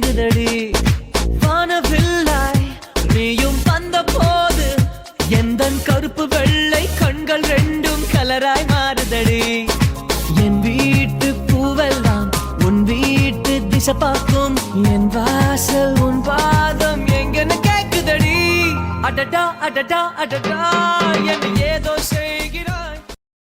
ஏங்குதடி வானவில்லாய் நீயும் வந்த போது எந்தன் கருப்பு வெள்ளை கண்கள் ரெண்டும் கலராய் மாறுதடி என் வீட்டு பூவெல்லாம் உன் வீட்டு திசை பார்க்கும் என் வாசல் உன் பாதம் எங்கன்னு கேக்குதடி அடடா அடடா அடடா என்ன ஏதோ